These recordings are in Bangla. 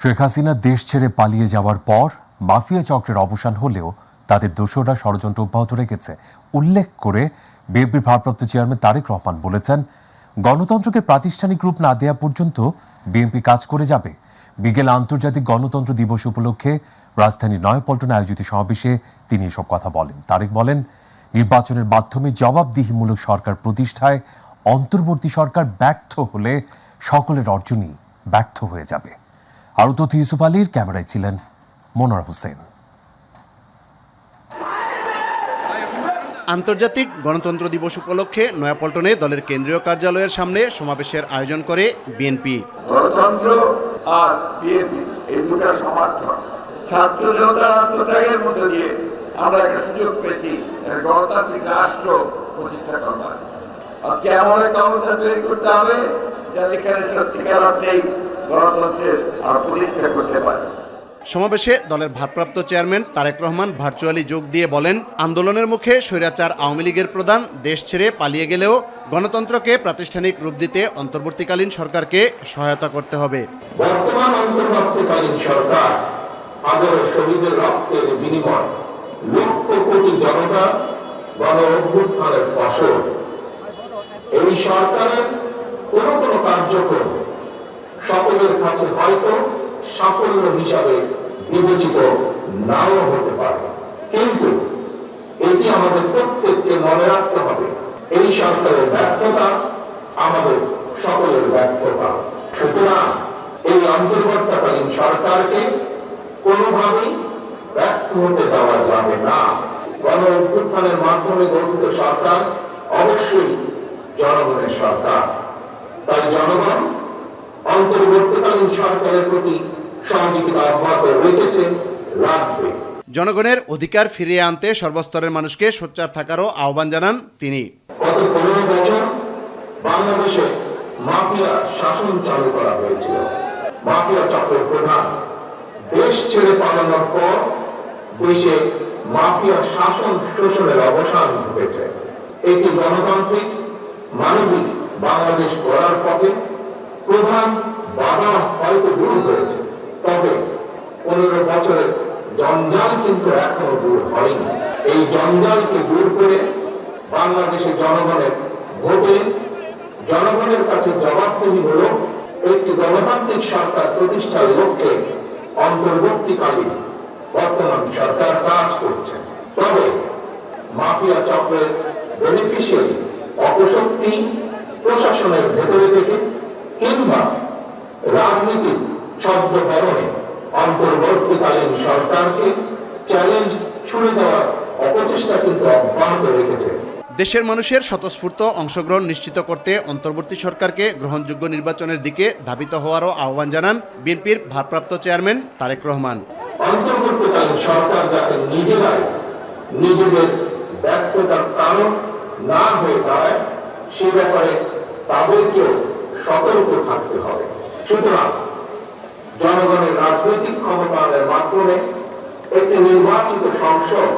শেখ হাসিনা দেশ ছেড়ে পালিয়ে যাওয়ার পর মাফিয়া চক্রের অবসান হলেও তাদের দোসররা ষড়যন্ত্র অব্যাহত রেখেছে উল্লেখ করে বিএনপির ভারপ্রাপ্ত চেয়ারম্যান তারেক রহমান বলেছেন, গণতন্ত্রকে প্রাতিষ্ঠানিক রূপ না দেওয়া পর্যন্ত বিএনপি কাজ করে যাবে। বিকেলে আন্তর্জাতিক গণতন্ত্র দিবস উপলক্ষে রাজধানীর নয়াপল্টনে আয়োজিত সমাবেশে তিনি এসব কথা বলেন। তারেক বলেন, নির্বাচনের মাধ্যমে জবাবদিহিমূলক সরকার প্রতিষ্ঠায় অন্তর্বর্তী সরকার ব্যর্থ হলে সকলের অর্জনই ব্যর্থ হয়ে যাবে। আরও তথ্য ইউসুফ আলীর, ক্যামেরায় ছিলেন মনোয়ার হোসেন। আন্তর্জাতিক গণতন্ত্র দিবস উপলক্ষে নয়াপল্টনে দলের কেন্দ্রীয় কার্যালয়ের সামনে সমাবেশের আয়োজন করে বিএনপি। গণতন্ত্র আর বিএনপি এই দুটো সমর্থন, ছাত্র জনতা আত্মত্যাগের মধ্যে দিয়ে আমরা একটা সুযোগ পেয়েছি গণতান্ত্রিক রাষ্ট্র প্রতিষ্ঠা করবার। আজকে এমন একটা অবস্থা তৈরি করতে হবে যাতে এখানে সত্যিকার অর্থেই গণতন্ত্রের প্রতিষ্ঠা করতে পারে। সমাবেশে দলের ভারপ্রাপ্ত চেয়ারম্যান তারেক রহমান ভার্চুয়ালি যোগ দিয়ে বলেন, আন্দোলনের মুখে স্বৈরাচার আওয়ামী লীগের প্রধান দেশ ছেড়ে পালিয়ে গেলেও গণতন্ত্রকে প্রাতিষ্ঠানিক রূপ দিতে অন্তর্বর্তীকালীন সরকারকে সহায়তা করতে হবে। বর্তমান অন্তর্বর্তীকালীন সরকার হাজারো শহীদের রক্তের বিনিময় লক্ষ কোটি জনতা গণ অভ্যুত্থানের ফসল। এই সরকারের কোন কোন কার্যক্রম সকলের কাছে হয়তো সাফল্য হিসাবে বিবেচিত নাও হতে পারে, কিন্তু এটি আমাদের প্রত্যেককে মনে রাখতে হবে, এই সরকারের ব্যর্থতা আমাদের সকলের ব্যর্থতা। সুতরাং এই অন্তর্বর্তীকালীন সরকারকে কোনোভাবেই ব্যর্থ হতে দেওয়া যাবে না। গণ অভ্যুত্থানের মাধ্যমে গঠিত সরকার অবশ্যই জনগণের সরকার, তাই জনগণ অন্তর্বর্তীকালীন সরকারের প্রতি সহযোগিতা অব্যাহত রেখেছে, রাখবে। জনগণের অধিকার ফিরিয়ে আনতে সর্বস্তরের মানুষকে সোচ্চার থাকারও আহ্বান জানান তিনি। গত 15 বছর বাংলাদেশে মাফিয়া শাসন চালু করা হয়েছিল। মাফিয়া চক্রের প্রধান দেশ ছেড়ে পালানোর পর দেশে মাফিয়া শাসন শোষণের অবসান ঘটেছে। একটি গণতান্ত্রিক মানবিক বাংলাদেশ গড়ার পথে প্রধান বাধা হয়তো দূর হয়েছে, তবে 15 বছরের জঞ্জাল কিন্তু এখনো দূর হয়নি। এই জঞ্জালকে দূর করে বাংলাদেশের জনগণের ভোটে জনগণের কাছে জবাবদিহিমূলক একটি গণতান্ত্রিক সরকার প্রতিষ্ঠার লক্ষ্যে অন্তর্বর্তীকালীন বর্তমান সরকার কাজ করছে। তবে মাফিয়া চক্রের বেনিফিশিয়ারি অপশক্তি প্রশাসনের ভেতরে থেকে কিংবা রাজনীতির ছদ্মবরণে অন্তর্বর্তীকালীন সরকারকে চ্যালেঞ্জ ছুড়ে দেওয়ার অপচেষ্টা কিন্তু অব্যাহত রেখেছে। দেশের মানুষের স্বতঃস্ফূর্ত অংশগ্রহণ নিশ্চিত করতে অন্তর্বর্তী সরকারকে গ্রহণযোগ্য নির্বাচনের দিকে ধাবিত হওয়ারও আহ্বান জানান বিএনপির ভারপ্রাপ্ত চেয়ারম্যান তারেক রহমান। অন্তর্বর্তীকালীন সরকার যাতে নিজেরাই নিজেদের ব্যর্থতার কারণ না হয়ে দাঁড়ায়, সে ব্যাপারে তাদেরকেও সতর্ক থাকতে হবে। সুতরাং জনগণের রাজনৈতিক ক্ষমতায়নের মাধ্যমে একটি নির্বাচিত সংসদ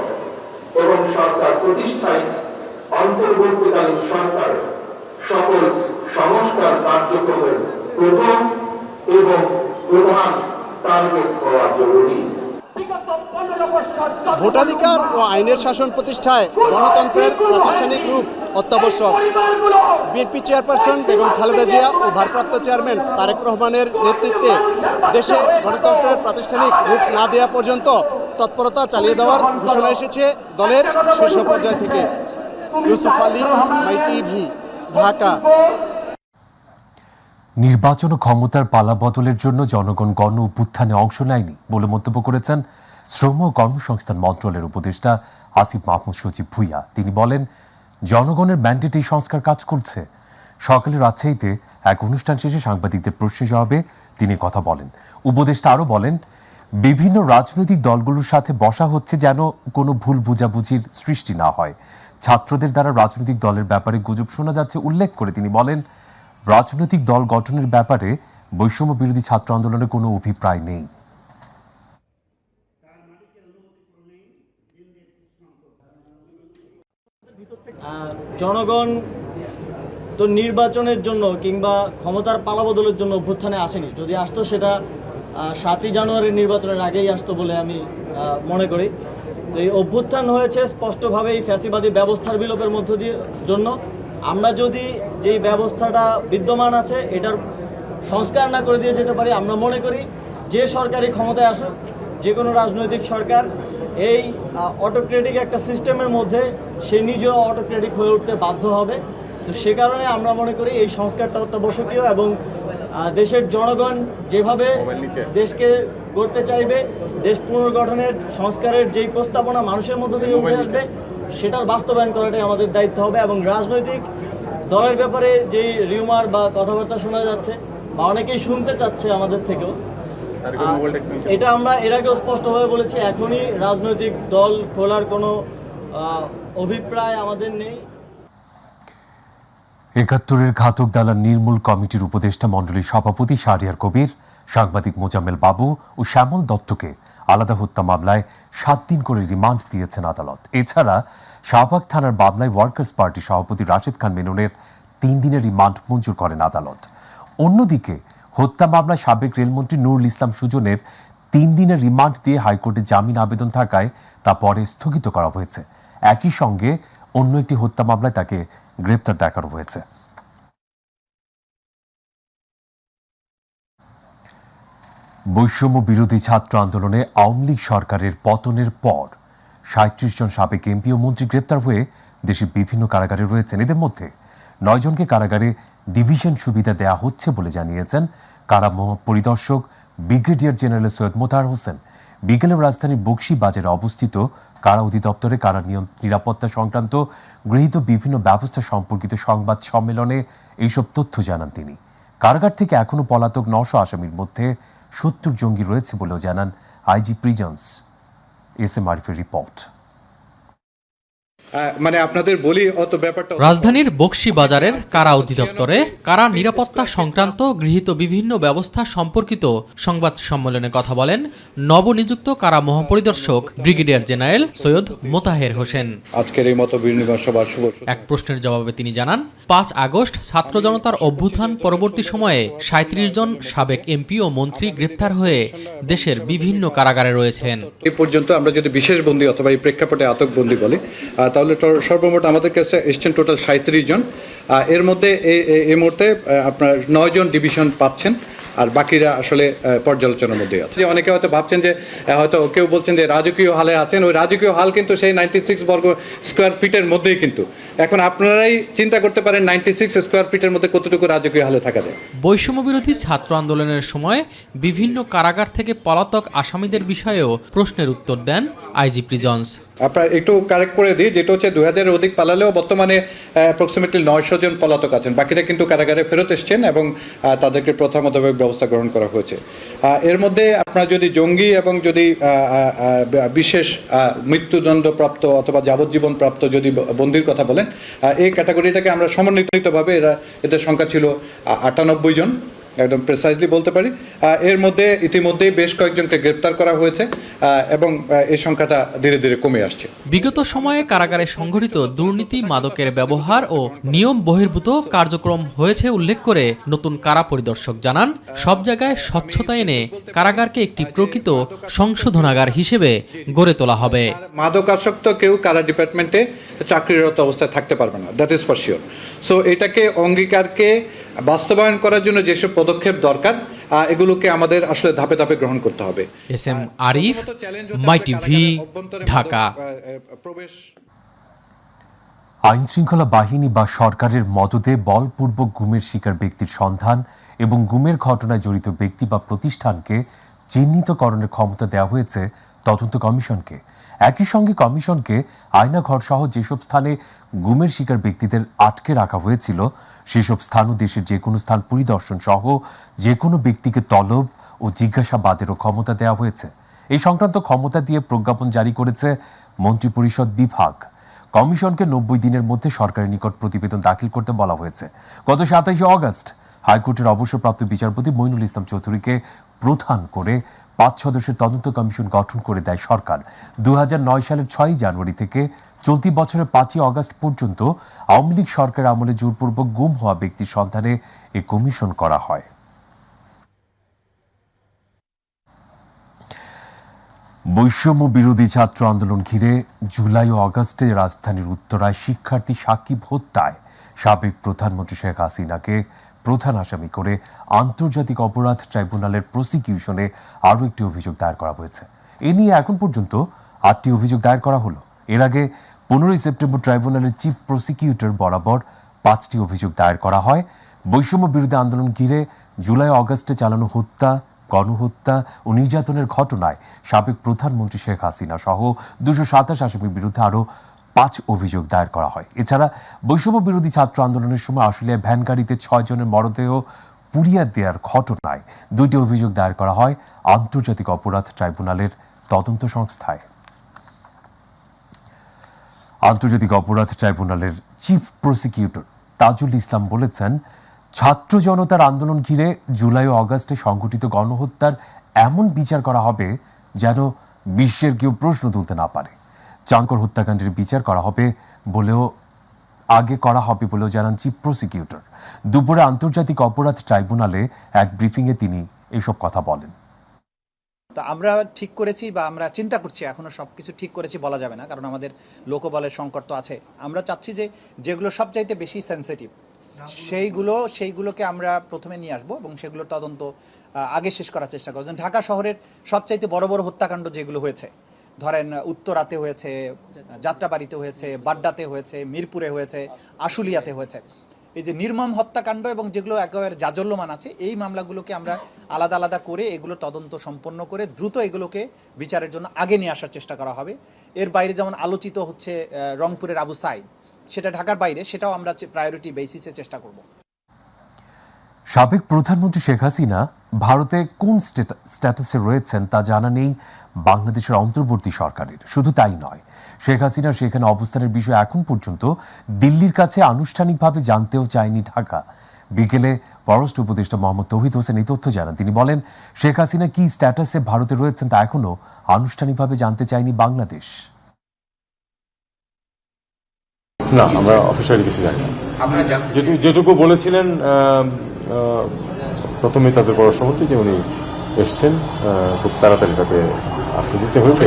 এবং সরকার প্রতিষ্ঠায় অন্তর্বর্তীকালীন সরকারের সকল সংস্কার কার্যক্রমের প্রথম এবং প্রধান টার্গেট হওয়া জরুরি। ভোটাধিকার ও আইনের শাসন প্রতিষ্ঠায় গণতন্ত্রের প্রাতিষ্ঠানিক রূপ অত্যাবশ্যক। বিএনপি চেয়ারপারসন বেগম খালেদা জিয়া ও ভারপ্রাপ্ত চেয়ারম্যান তারেক রহমানের নেতৃত্বে দেশে গণতন্ত্রের প্রাতিষ্ঠানিক রূপ না দেওয়া পর্যন্ত তৎপরতা চালিয়ে দেওয়ার ঘোষণা এসেছে দলের শীর্ষ পর্যায় থেকে। ইউসুফ আলী, মাই টিভি, ঢাকা। নির্বাচন ও ক্ষমতার পালাবদলের জন্য জনগণ গণ অভ্যুত্থানে অংশ নেয়নি বলে মন্তব্য করেছেন শ্রম ও কর্মসংস্থান মন্ত্রণালয়ের উপদেষ্টা আসিফ মাহমুদ সচিব ভূঁইয়া। তিনি বলেন, জনগণের ম্যান্ডেট এই সংস্কার কাজ করছে। সকালে রাজশাহীতে এক অনুষ্ঠান শেষে সাংবাদিকদের প্রশ্নের জবাবে তিনি কথা বলেন। উপদেষ্টা আরও বলেন, বিভিন্ন রাজনৈতিক দলগুলোর সাথে বসা হচ্ছে যেন কোনো ভুল বুঝাবুঝির সৃষ্টি না হয়। ছাত্রদের দ্বারা রাজনৈতিক দলের ব্যাপারে গুজব শোনা যাচ্ছে উল্লেখ করে তিনি বলেন, রাজনৈতিক দল গঠনের ব্যাপারে বৈষম্য বিরোধী ছাত্র আন্দোলনের কোনো অভিপ্রায় নেই। জনগণ তো নির্বাচনের জন্য কিংবা ক্ষমতার পালাবদলের জন্য অভ্যুত্থানে আসেনি। যদি আসতো সেটা 7ই জানুয়ারি নির্বাচনের আগেই আসতো বলে আমি মনে করি। তো এই অভ্যুত্থান হয়েছে স্পষ্টভাবে এই ফ্যাসিবাদী ব্যবস্থার বিলোপের মধ্য দিয়ে জন্য। আমরা যদি যেই ব্যবস্থাটা বিদ্যমান আছে এটার সংস্কার না করে দিয়ে যেতে পারি, আমরা মনে করি যে সরকারি ক্ষমতায় আসুক, যে কোনো রাজনৈতিক সরকার এই অটোক্রেটিক একটা সিস্টেমের মধ্যে সে নিজেও অটোক্রেটিক হয়ে উঠতে বাধ্য হবে। তো সে কারণে আমরা মনে করি এই সংস্কারটা অত্যাবশ্যকীয় এবং দেশের জনগণ যেভাবে দেশকে গড়তে চাইবে, দেশ পুনর্গঠনের সংস্কারের যেই প্রস্তাবনা মানুষের মধ্য থেকে উঠে আসবে সেটার বাস্তবায়ন করাটাই আমাদের দায়িত্ব হবে। এবং রাজনৈতিক দলের ব্যাপারে যেই রিউমার বা কথাবার্তা শোনা যাচ্ছে বা অনেকেই শুনতে চাচ্ছে আমাদের থেকেও, এটা আমরা এর আগেও স্পষ্টভাবে বলেছি, এখনই রাজনৈতিক দল খোলার কোনো অভিপ্রায় আমাদের নেই। ৭১-এর ঘাতক দালাল নির্মূল কমিটির উপদেষ্টা মণ্ডলীর সভাপতি শাহরিয়ার কবির, সাংবাদিক মোজাম্মেল বাবু ও শ্যামল দত্তকে আলাদা হত্যা মামলায় 7 দিন করে রিমান্ড দিয়েছেন আদালত। এছাড়া শাহবাগ থানার মামলায় ওয়ার্কার্স পার্টি সভাপতি রাশেদ খান মেননের 3 দিনের রিমান্ড মঞ্জুর করেন আদালত। অন্যদিকে হত্যা মামলায় সাবেক রেলমন্ত্রী নুরুল ইসলাম সুজনের 3 দিনের রিমান্ড দিয়ে হাইকোর্টে জামিন আবেদন থাকায় তা পরে স্থগিত করা হয়েছে। একই সঙ্গে অন্য একটি হত্যা মামলায় তাকে গ্রেপ্তার দেখানো হয়েছে। বৈষম্য বিরোধী ছাত্র আন্দোলনে আওয়ামী লীগ সরকারের পতনের পর ৩৭ জন সাবেক এমপি ও মন্ত্রী গ্রেপ্তার হয়ে দেশের বিভিন্ন কারাগারে রয়েছেন। এদের মধ্যে 9 জনকে কারাগারে ডিভিশন সুবিধা দেওয়া হচ্ছে বলে জানিয়েছেন কারা পরিদর্শক ব্রিগেডিয়ার জেনারেল সৈয়দ মোতাহার হোসেন। বিকেলে রাজধানীর বকশীবাজারে অবস্থিত কারা অধিদপ্তরে কারা নিরাপত্তা সংক্রান্ত গৃহীত বিভিন্ন ব্যবস্থা সম্পর্কিত সংবাদ সম্মেলনে এইসব তথ্য জানান তিনি। কারাগার থেকে এখনো পলাতক 900 আসামির মধ্যে 70 জঙ্গি রয়েছে বলেও জানান আইজি প্রিজন্স। এস এম আরিফের রিপোর্ট। রাজধানীর বকশীবাজারের কারা অধিদপ্তরে কারা নিরাপত্তা সংক্রান্ত গৃহীত বিভিন্ন ব্যবস্থা সম্পর্কিত সংবাদ সম্মেলনে কথা বলেন নবনিযুক্ত কারা মহাপরিদর্শক ব্রিগেডিয়ার জেনারেল সৈয়দ মোতাহের হোসেন। আজকের এই মতো বিনিময় সভার শুভ এক প্রশ্নের জবাবে তিনি জানান, 5 আগস্ট ছাত্র জনতার অভ্যুত্থান পরবর্তী সময়ে 37 জন সাবেক এমপি ও মন্ত্রী গ্রেপ্তার হয়ে দেশের বিভিন্ন কারাগারে রয়েছেন। এই পর্যন্ত আমরা যদি বিশেষ বন্দী অথবা এই প্রেক্ষাপটে আটক বন্দী বলি তাহলে সর্বমোট আমাদের কাছে এসছেন টোটাল 37 জন। এর মধ্যে এই মুহূর্তে আপনার 9 জন ডিভিশন পাচ্ছেন, আর বাকিরা আসলে পর্যালোচনার মধ্যে আছে। অনেকে হয়তো ভাবছেন যে হয়তো কেউ বলছেন যে রাজকীয় হালে আছেন, ওই রাজকীয় হাল কিন্তু সেই 96 বর্গ স্কোয়ার ফিটের মধ্যেই। কিন্তু এখন আপনারাই চিন্তা করতে পারেন 96 স্কোয়ার ফিটের মধ্যে কতটুকু রাজকীয় হালে থাকা যায়। বৈষম্য বিরোধী ছাত্র আন্দোলনের সময় বিভিন্ন কারাগার থেকে পলাতক আসামিদের বিষয়েও প্রশ্নের উত্তর দেন আইজি প্রিজন্স। আপনার একটু কারেক্ট করে দিই, যেটা হচ্ছে 2000-এর অধিক পালালেও বর্তমানে অ্যাপ্রক্সিমেটলি 900 জন পলাতক আছেন। বাকিরা কিন্তু কারাগারে ফেরত এসছেন এবং তাদেরকে প্রথা মোতাবেক ব্যবস্থা গ্রহণ করা হয়েছে। এর মধ্যে আপনার যদি জঙ্গি এবং যদি বিশেষ মৃত্যুদণ্ডপ্রাপ্ত অথবা যাবজ্জীবন প্রাপ্ত যদি বন্দির কথা বলেন, এই ক্যাটাগরিটাকে আমরা সমন্বিতভাবে এদের সংখ্যা ছিল 98 জন, একদম প্রেসাইজলি বলতে পারি। এর মধ্যে ইতিমধ্যেই বেশ কয়েকজনকে গ্রেপ্তার করা হয়েছে এবং এই সংখ্যাটা ধীরে ধীরে কমে আসছে। বিগত সময়ে কারাগারে সংঘটিত দুর্নীতি, মাদকের ব্যবহার ও নিয়ম বহির্ভূত কার্যক্রম হয়েছে উল্লেখ করে নতুন কারা পরিদর্শক জানান, সব জায়গায় স্বচ্ছতা এনে কারাগারকে একটি প্রকৃত সংশোধনাগার হিসেবে গড়ে তোলা হবে। মাদকাসক্ত কেউ কারা ডিপার্টমেন্টে চাকরিরত অবস্থায় থাকতে পারবে না, that is for sure. So এটাকে অঙ্গীকারকে বাস্তবায়ন করার জন্য যেসব পদক্ষেপ দরকার এগুলোকে আমাদের আসলে ধাপে ধাপে গ্রহণ করতে হবে। এস এম আরিফ, মাই টিভি, ঢাকা। আইন শৃঙ্খলা বাহিনী বা সরকারের মদদে বলপূর্বক গুমের শিকার ব্যক্তির সন্ধান এবং গুমের ঘটনায় জড়িত ব্যক্তি বা প্রতিষ্ঠানকে চিহ্নিতকরণের ক্ষমতা দেওয়া হয়েছে তদন্ত কমিশনকে। একই সঙ্গে কমিশনকে আয়নাঘর সহ যেসব স্থানে গুমের শিকার ব্যক্তিদের আটকে রাখা হয়েছিল সেসব স্থান ও দেশের যে কোনো স্থান পরিদর্শন সহ যে কোনো ব্যক্তিকে তলব ও জিজ্ঞাসাবাদেরও ক্ষমতা দেওয়া হয়েছে। এই সংক্রান্ত ক্ষমতা দিয়ে প্রজ্ঞাপন জারি করেছে মন্ত্রিপরিষদ বিভাগ। কমিশনকে 90 দিনের মধ্যে সরকারের নিকট প্রতিবেদন দাখিল করতে বলা হয়েছে। গত 27 অগস্ট হাইকোর্টের অবসরপ্রাপ্ত বিচারপতি মইনুল ইসলাম চৌধুরীকে প্রধান করে 5 সদস্যের তদন্ত কমিশন গঠন করে দেয় সরকার। 2009 সালের 6 জানুয়ারি থেকে চলতি বছরের 5 অগস্ট পর্যন্ত আওয়ামী লীগ সরকারের আমলে জোরপূর্বক গুম হওয়া ব্যক্তির সন্ধানে এই কমিশন করা হয়। বৈষম্য বিরোধী ছাত্র আন্দোলন ঘিরে জুলাই ও আগস্টে রাজধানীর উত্তরায় শিক্ষার্থী সাকিব হত্যায় সাবেক প্রধানমন্ত্রী শেখ হাসিনাকে প্রধান আসামি করে আন্তর্জাতিক অপরাধ ট্রাইব্যুনালের প্রসিকিউশনে আরও একটি অভিযোগ দায়ের করা হয়েছে। এ নিয়ে এখন পর্যন্ত 8টি অভিযোগ দায়ের করা হলো। এর আগে 15ই সেপ্টেম্বর ট্রাইব্যুনালের চিফ প্রসিকিউটর বরাবর 5টি অভিযোগ দায়ের করা হয়। বৈষম্য বিরোধী আন্দোলন ঘিরে জুলাই ও আগস্টে চালানো হত্যা, গণহত্যা ও নির্যাতনের ঘটনায় সাবেক প্রধানমন্ত্রী শেখ হাসিনা সহ 227 আসামির বিরুদ্ধে আরও 5 অভিযোগ দায়ের করা হয়। এছাড়া বৈষম্য বিরোধী ছাত্র আন্দোলনের সময় আশুলিয়ায় ভ্যান গাড়িতে 6 জনের মরদেহ পুড়িয়ে দেওয়ার ঘটনায় 2টি অভিযোগ দায়ের করা হয় আন্তর্জাতিক অপরাধ ট্রাইব্যুনালের তদন্ত সংস্থায়। আন্তর্জাতিক অপরাধ ট্রাইব্যুনালের চিফ প্রসিকিউটর তাজুল ইসলাম বলেছেন, ছাত্র জনতার আন্দোলন ঘিরে জুলাই ও আগস্টে সংঘটিত গণহত্যার এমন বিচার করা হবে যেন বিশ্বের কেউ প্রশ্ন তুলতে না পারে। চাঙ্কর হত্যাকাণ্ডের বিচার করা হবে বলেও জানান চিফ প্রসিকিউটর। দুপুরে আন্তর্জাতিক অপরাধ ট্রাইব্যুনালে এক ব্রিফিংয়ে তিনি এসব কথা বলেন। তো আমরা ঠিক করেছি বা আমরা চিন্তা করছি, এখনও সব কিছু ঠিক করেছি বলা যাবে না, কারণ আমাদের লোকবলের সংকট তো আছে। আমরা চাচ্ছি যে যেগুলো সবচাইতে বেশি সেনসিটিভ সেইগুলোকে আমরা প্রথমে নিয়ে আসবো এবং সেগুলোর তদন্ত আগে শেষ করার চেষ্টা করবো। ঢাকা শহরের সবচাইতে বড় বড় হত্যাকাণ্ড যেগুলো হয়েছে, ধরেন উত্তরাতে হয়েছে, যাত্রাবাড়িতে হয়েছে, বাড্ডাতে হয়েছে, মিরপুরে হয়েছে, আশুলিয়াতে হয়েছে, এই যে নির্মম হত্যাকাণ্ড এবং যেগুলো একেবারে জাজল্যমান আছে, এই মামলাগুলোকে আমরা আলাদা আলাদা করে এগুলো তদন্ত সম্পন্ন করে দ্রুত এগুলোকে বিচারের জন্য আগে নিয়ে আসার চেষ্টা করা হবে। এর বাইরে যেমন আলোচিত হচ্ছে রংপুরের আবু সাইদ, সেটা ঢাকার বাইরে, সেটাও আমরা প্রায়োরিটি বেসিসে চেষ্টা করব। সাবেক প্রধানমন্ত্রী শেখ হাসিনা ভারতে কোন স্ট্যাটাসে রয়েছেন তা জানা নেই বাংলাদেশের অন্তর্বর্তী সরকারের। শুধু তাই নয়, শেখ হাসিনা সেখানে অবস্থানের বিষয়ে এখন পর্যন্ত দিল্লির কাছে আনুষ্ঠানিকভাবে জানতেও চায়নি ঢাকা। বিকেলে পররাষ্ট্র উপদেষ্টা মোহাম্মদ তৌহিদ হোসেন এই তথ্য জানান। তিনি বলেন, শেখ হাসিনা কি স্ট্যাটাসে ভারতে রয়েছেন তা এখনো আনুষ্ঠানিকভাবে জানতে চায়নি বাংলাদেশ। না, আমরা অফিসিয়ালি কিছু জানি না। যেটুকু বলেছিলেন প্রথমে তাদের পরামর্শ যে উনি এসছেন, খুব তাড়াতাড়ি তাকে আসতে দিতে হয়েছে।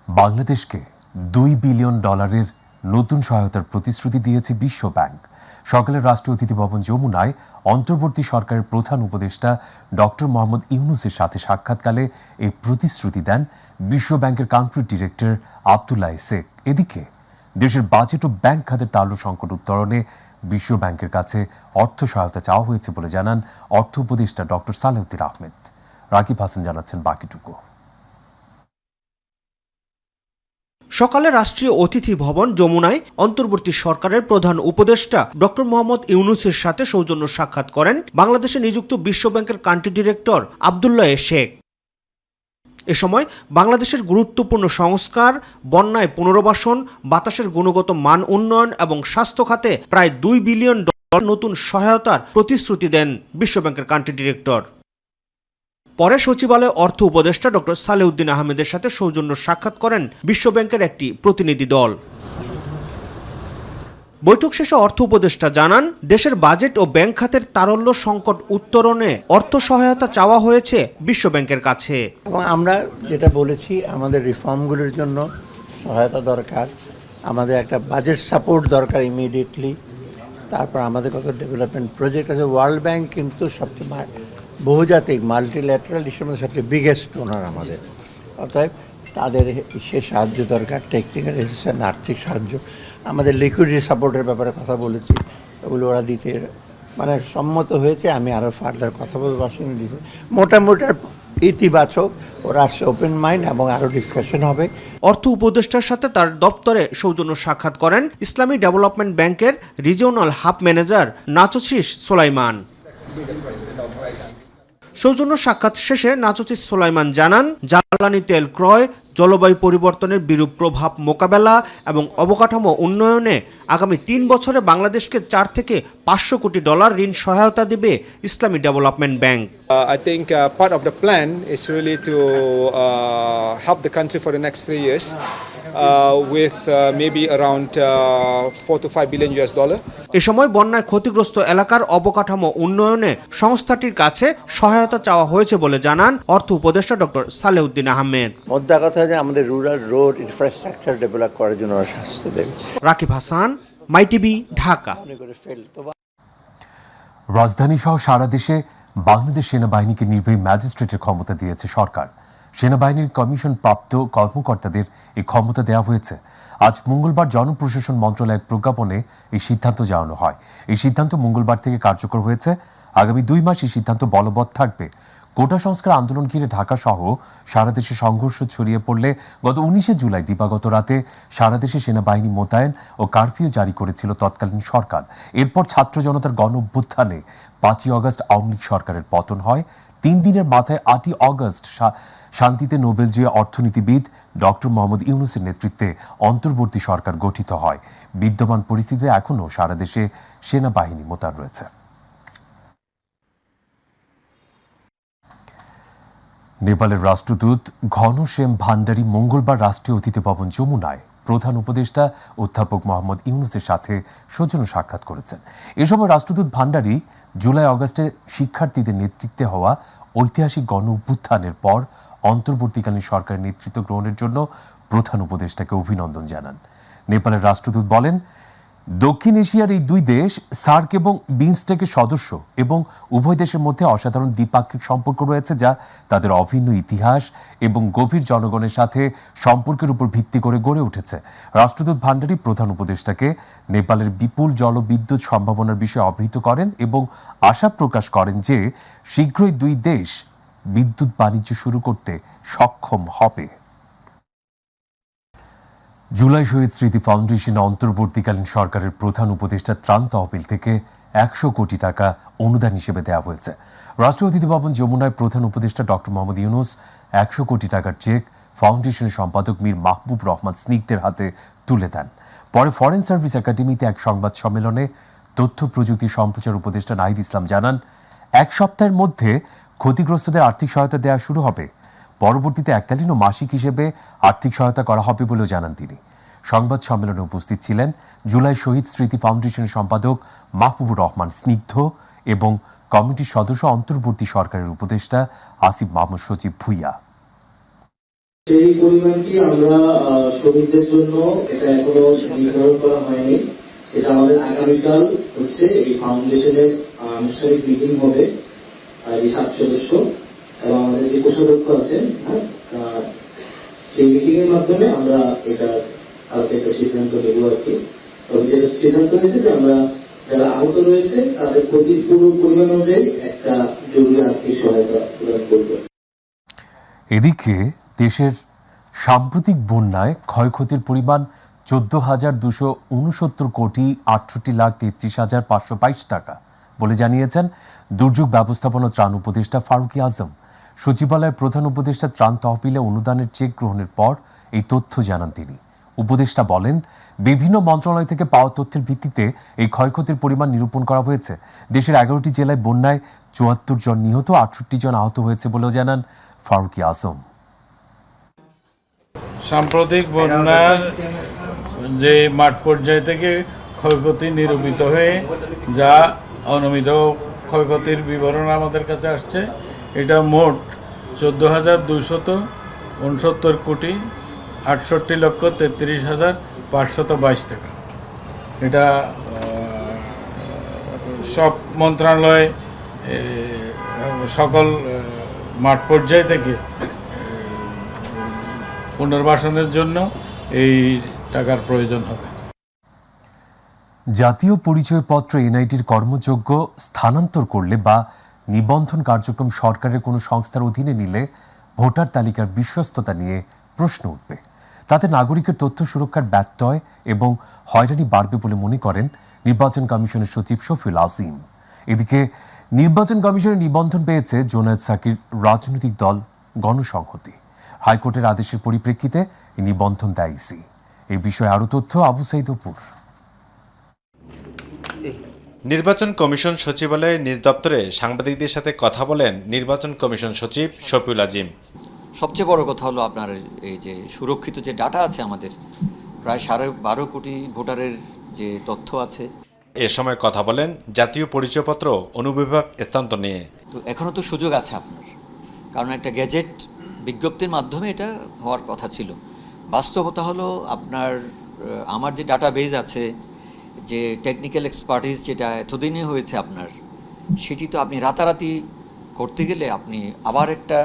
বাংলাদেশকে $2 বিলিয়ন নতুন সহায়তার প্রতিশ্রুতি দিয়েছে বিশ্ব ব্যাংক। সকালে রাষ্ট্রীয় অতিথি ভবন যমুনায় অন্তর্বর্তী সরকারের প্রধান উপদেষ্টা ডক্টর মোহাম্মদ ইউনূসের সাথে সাক্ষাৎকালে এই প্রতিশ্রুতি দেন বিশ্ব ব্যাংকের কান্ট্রি ডিরেক্টর আব্দুল্লাহ শেখ। এদিকে দেশের বাজেট ও ব্যাংক খাতের তাল্লু সংকট উত্তরণে বিশ্ব ব্যাংকের কাছে অর্থ সহায়তা চাওয়া হয়েছে বলে জানান অর্থ উপদেষ্টা ডক্টর সালেউদ্দিন আহমেদ। রাকিব হাসান জানাচ্ছেন বাকিটুকু। সকালে রাষ্ট্রীয় অতিথি ভবন যমুনায় অন্তর্বর্তী সরকারের প্রধান উপদেষ্টা ডক্টর মোহাম্মদ ইউনূসের সাথে সৌজন্য সাক্ষাৎ করেন বাংলাদেশে নিযুক্ত বিশ্ব ব্যাংকের কান্ট্রি ডিরেক্টর আব্দুল্লাহ শেখ। এ সময় বাংলাদেশের গুরুত্বপূর্ণ সংস্কার, বন্যায় পুনর্বাসন, বাতাসের গুণগত মান উন্নয়ন এবং স্বাস্থ্য খাতে প্রায় $2 বিলিয়ন নতুন সহায়তার প্রতিশ্রুতি দেন বিশ্ব ব্যাংকের কান্ট্রি ডিরেক্টর। পরে সচিবালয়ে অর্থ উপদেষ্টা ডক্টর সালেউদ্দিন আহমেদের সাথে সৌজন্য সাক্ষাৎ করেন বিশ্ব ব্যাংকের একটি প্রতিনিধি দল। বৈঠক শেষে অর্থ উপদেষ্টা জানান, দেশের বাজেট ও ব্যাংক খাতের তারল্য সংকট উত্তরণে অর্থ সহায়তা চাওয়া হয়েছে বিশ্ব ব্যাংকের কাছে। এবং আমরা যেটা বলেছি, আমাদের রিফর্মগুলোর জন্য সহায়তা দরকার, আমাদের একটা বাজেট সাপোর্ট দরকার ইমিডিয়েটলি, তারপর আমাদের কত ডেভেলপমেন্ট প্রজেক্ট আছে। ওয়ার্ল্ড ব্যাংক কিন্তু সবচেয়ে বহুজাতিক মাল্টিল্যাটারাল ইস্যুর মধ্যে সবচেয়ে বিগেস্ট ডোনার আমাদের। অতএব তাদের সে সাহায্য দরকার, টেকনিক্যাল অ্যাসিস্ট্যান্স, আর্থিক সাহায্য। আমাদের লিকুইডিটি সাপোর্টের ব্যাপারে কথা বলেছি, ওগুলো ওরা দিতে সম্মত হয়েছে। আমি আরও ফার্দার কথা বলবো, দিতে মোটামুটি ইতিবাচক, ওরা আসছে ওপেন মাইন্ড এবং আরও ডিসকাশন হবে। অর্থ উপদেষ্টার সাথে তার দপ্তরে সৌজন্য সাক্ষাৎ করেন ইসলামী ডেভেলপমেন্ট ব্যাংকের রিজিওনাল হাব ম্যানেজার নাচোচিস সোলাইমান। সৌজন্য সাক্ষাৎ শেষে নাচোচিস সোলাইমান জানান, জ্বালানি তেল ক্রয়, জলবায়ু পরিবর্তনের বিরূপ প্রভাব মোকাবেলা এবং অবকাঠামো উন্নয়নে আগামী 3 বছরে বাংলাদেশকে $4 থেকে $500 কোটি ঋণ সহায়তা দেবে ইসলামী development bank. I think part of the plan is really to help the country for the next 3 years with maybe around $4 to $5 billion. এ সময় বন্যায় ক্ষতিগ্রস্ত এলাকার অবকাঠামো উন্নয়নে সংস্থাটির কাছে সহায়তা চাওয়া হয়েছে বলে জানান অর্থ উপদেষ্টা ডক্টর সালেউদ্দিন আহমেদ। মোদ্দা কথা যে আমাদের রুরাল রোড ইনফ্রাস্ট্রাকচার ডেভেলপ করার জন্য ওরা সাহায্য দেবে। রাকিব হাসান, মাই টিভি, ঢাকা। রাজধানী সহ সারা দেশে বাংলাদেশ সেনাবাহিনীকে নির্বাহী ম্যাজিস্ট্রেটের ক্ষমতা দিয়েছে সরকার। সেনাবাহিনীর কমিশন প্রাপ্ত কর্মকর্তাদের এই ক্ষমতা দেওয়া হয়েছে। আজ মঙ্গলবার জনপ্রশাসন মন্ত্রণালয়ের প্রজ্ঞাপনে এই সিদ্ধান্ত জানানো হয়। এই সিদ্ধান্ত মঙ্গলবার থেকে কার্যকর হয়েছে। আগামী 2 মাস এই সিদ্ধান্ত বলবৎ থাকবে। কোটা সংস্কার আন্দোলন ঘিরে ঢাকা সহ সারা দেশে সংঘর্ষ ছড়িয়ে পড়লে গত 19 জুলাই দিবাগত রাতে সারা দেশে সেনাবাহিনী মোতায়েন ও কারফিউ জারি করেছিল তৎকালীন সরকার। এরপর ছাত্র জনতার গণ অভ্যুত্থানে 5ই আগস্ট আওয়ামী লীগ সরকারের পতন হয়। 3 দিনের মাথায় 8ই আগস্ট শান্তিতে নোবেলজয়ী অর্থনীতিবিদ ডক্টর মোহাম্মদ ইউনূসের নেতৃত্বে অন্তর্বর্তী সরকার গঠিত হয়। বিদ্যমান পরিস্থিতিতে এখনও সারা দেশে সেনাবাহিনী মোতায়েন রয়েছে। নেপালের রাষ্ট্রদূত ঘনশ্যাম ভান্ডারী মঙ্গলবার রাষ্ট্রীয় অতিথি ভবন যমুনায় প্রধান উপদেষ্টা অধ্যাপক মোহাম্মদ ইউনূসের সাথে সৌজন্য সাক্ষাৎ করেছেন। এ সময় রাষ্ট্রদূত ভান্ডারী জুলাই আগস্টে শিক্ষার্থীদের নেতৃত্বে হওয়া ঐতিহাসিক গণ অভ্যুত্থানের পর অন্তর্বর্তীকালীন সরকারের নেতৃত্ব গ্রহণের জন্য প্রধান উপদেষ্টাকে অভিনন্দন জানান। নেপালের রাষ্ট্রদূত বলেন, দক্ষিণ এশিয়ার এই 2 দেশ সার্ক এবং বিমস্টেকের সদস্য এবং উভয় দেশের মধ্যে অসাধারণ দ্বিপাক্ষিক সম্পর্ক রয়েছে, যা তাদের অভিন্ন ইতিহাস এবং গভীর জনগণের সাথে সম্পর্কের উপর ভিত্তি করে গড়ে উঠেছে। রাষ্ট্রদূত ভান্ডারী প্রধান উপদেষ্টাকে নেপালের বিপুল জলবিদ্যুৎ সম্ভাবনার বিষয়ে অবহিত করেন এবং আশা প্রকাশ করেন যে শীঘ্রই 2 দেশ বিদ্যুৎ বাণিজ্য শুরু করতে সক্ষম হবে। জুলাই শহীদ স্মৃতি ফাউন্ডেশন অন্তর্বর্তীকালীন সরকারের প্রধান উপদেষ্টা ত্রাণ তহবিল থেকে 100 কোটি টাকা অনুদান হিসেবে দেওয়া হয়েছে। রাষ্ট্রীয় অতিথি ভবন যমুনায় প্রধান উপদেষ্টা ডক্টর মোহাম্মদ ইউনূস 100 কোটি টাকার চেক ফাউন্ডেশনের সম্পাদক মীর মাহবুব রহমান স্নিগ্ধের হাতে তুলে দেন। পরে ফরেন সার্ভিস একাডেমিতে এক সংবাদ সম্মেলনে তথ্য প্রযুক্তি সম্প্রচার উপদেষ্টা নাহিদ ইসলাম জানান, 1 সপ্তাহের মধ্যে ক্ষতিগ্রস্তদের আর্থিক সহায়তা দেওয়া শুরু হবে। পরবর্তীতে এককালীন ও মাসিক হিসেবে আর্থিক সহায়তা করা হবে বলেও জানান তিনি। সংবাদ সম্মেলনে উপস্থিত ছিলেন জুলাই শহীদ স্মৃতি ফাউন্ডেশনের সম্পাদক মাহবুবুর রহমান স্নিগ্ধ এবং কমিটির সদস্য অন্তর্বর্তী সরকারের উপদেষ্টা আসিফ মাহমুদ সচিব ভুইয়া। সেই পরিমাণটি আমরা শহীদদের জন্য এটা এখনো নির্ধারণ করা হয়নি। এটা আমাদের আগামীকাল হচ্ছে এই ফাউন্ডেশনের আনুষ্ঠানিক মিটিং হবে। এই 7 সদস্য এবং আমাদের যে কোষাধ্যক্ষ আছেন সেই মিটিং এর মাধ্যমে আমরা এটা কালকে একটা সিদ্ধান্ত নেব আর কি। তবে যেটা সিদ্ধান্ত হয়েছে যে আমরা যারা আহত রয়েছে তাদের পুরো পরিমাণ অনুযায়ী একটা জরুরি আর্থিক সহায়তা প্রদান করব। এদিকে দেশের সাম্প্রতিক বন্যায় ক্ষয়ক্ষতির পরিমাণ 14,269 কোটি 68,33,522 টাকা বলে জানিয়েছেন দুর্যোগ ব্যবস্থাপনা ত্রাণ উপদেষ্টা ফারুকী আজম। সচিবালয়ের প্রধান উপদেষ্টা ত্রাণ তহবিলে অনুদানের চেক গ্রহণের পর এই তথ্য জানান তিনি। উপদেষ্টা বলেন, বিভিন্ন মন্ত্রণালয় থেকে পাওয়া তথ্যের ভিত্তিতে এই ক্ষয়ক্ষতির পরিমাণ নিরূপণ করা হয়েছে। দেশের 11টি জেলায় বন্যায় 74 জন নিহত, 68 জন আহত হয়েছে বলেও জানান ফারুকী আজম। সাম্প্রতিক বন্যার যে মাঠ পর্যায় থেকে ক্ষয়ক্ষতি নিরূপিত হয়ে যা অনুমিত ক্ষয়ক্ষতির বিবরণ আমাদের কাছে আসছে, এটা মোট 14,269 কোটি 68,33,522 টাকা। এটা সব মন্ত্রণালয় সকল মাঠ পর্যায় থেকে পুনর্বাসনের জন্য এই টাকার প্রয়োজন হবে। জাতীয় পরিচয়পত্র এনআইডির কর্মযোগ্য স্থানান্তর করলে বা নিবন্ধন কার্যক্রম সরকারের কোনো সংস্থার অধীনে নিলে ভোটার তালিকার বিশ্বস্ততা নিয়ে প্রশ্ন উঠবে। তাতে নাগরিকের তথ্য সুরক্ষার ব্যত্যয় এবং হয়রানি বাড়বে বলে মনে করেন নির্বাচন কমিশনের সচিব শফিউল আজিম। এদিকে নির্বাচন কমিশনের নিবন্ধন পেয়েছে জোনায়েদ সাকির রাজনৈতিক দল গণসংহতি। হাইকোর্টের আদেশের পরিপ্রেক্ষিতে এই নিবন্ধন দেয় ইসি। এই বিষয়ে আরও তথ্য আবু সাইদ অপুর। নির্বাচন কমিশন সচিবালয়ে নিজ দপ্তরে সাংবাদিকদের সাথে কথা বলেন নির্বাচন কমিশন সচিব শফিউল আজিম। সবচেয়ে বড় কথা হলো আপনার এই যে সুরক্ষিত যে ডাটা আছে আমাদের প্রায় 12.5 কোটি ভোটারের যে তথ্য আছে। এ সময় কথা বলেন জাতীয় পরিচয়পত্র অনুবিভাগ স্থানান্তর নিয়ে। তো এখনও তো সুযোগ আছে আপনার, কারণ একটা গ্যাজেট বিজ্ঞপ্তির মাধ্যমে এটা হওয়ার কথা ছিল। বাস্তবতা হলো আপনার আমার যে ডাটাবেজ আছে, যে টেকনিক্যাল এক্সপার্টিস যেটা এতদিনে হয়েছে আপনার, সেটি তো আপনি রাতারাতি করতে গেলে আপনি আবার একটা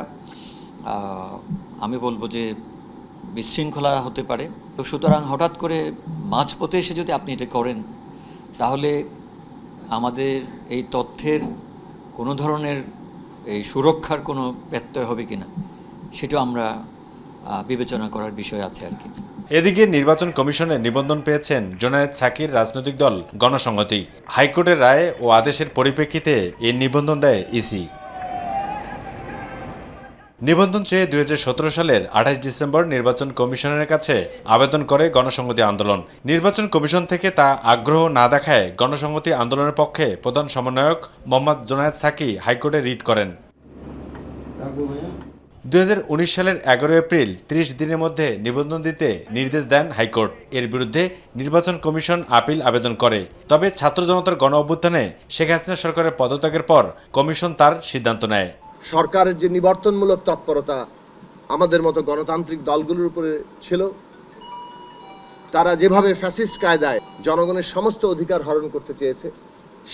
আমি বলবো যে বিশৃঙ্খলা হতে পারে। তো সুতরাং হঠাৎ করে মাঝপথে এসে যদি আপনি এটা করেন, তাহলে আমাদের এই তথ্যের কোনো ধরনের এই সুরক্ষার কোনো ব্যত্যয় হবে কিনা সেটাও আমরা বিবেচনা করার বিষয় আছে আর কি। এদিকে নির্বাচন কমিশনে নিবন্ধন পেয়েছেন জোনায়েদ সাকির রাজনৈতিক দল গণসংহতি। হাইকোর্টের রায় ও আদেশের পরিপ্রেক্ষিতে এই নিবন্ধন দেয় ইসি। নিবন্ধন চেয়ে 2017 সালের 28 ডিসেম্বর নির্বাচন কমিশনের কাছে আবেদন করে গণসংহতি আন্দোলন। নির্বাচন কমিশন থেকে তা আগ্রহ না দেখায় গণসংহতি আন্দোলনের পক্ষে প্রধান সমন্বয়ক মোহাম্মদ জোনায়েদ সাকি হাইকোর্টে রিট করেন। 2019 সালের 11 এপ্রিল 30 দিনের মধ্যে নিবন্ধন দিতে নির্দেশ দেন হাইকোর্ট। এর বিরুদ্ধে নির্বাচন কমিশন আপিল আবেদন করে। তবে ছাত্র জনতার গণ অভ্যুত্থানে শেখ হাসিনা সরকারের পদত্যাগের পর কমিশন তার সিদ্ধান্ত নেয়। সরকারের যে নিবর্তনমূলক তৎপরতা আমাদের মতো গণতান্ত্রিক দলগুলোর উপরে ছিল, তারা যেভাবে ফ্যাসিস্ট কায়দায় জনগণের সমস্ত অধিকার হরণ করতে চেয়েছে,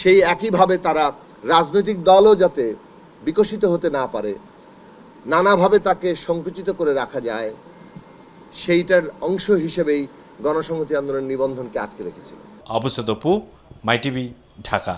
সেই একইভাবে তারা রাজনৈতিক দলও যাতে বিকশিত হতে না পারে, নানাভাবে তাকে সংকুচিত করে রাখা যায়, সেইটার অংশ হিসেবেই গণসংহতি আন্দোলনের নিবন্ধনকে আটকে রেখেছিল। অবশ্য দপু, মাই টিভি, ঢাকা।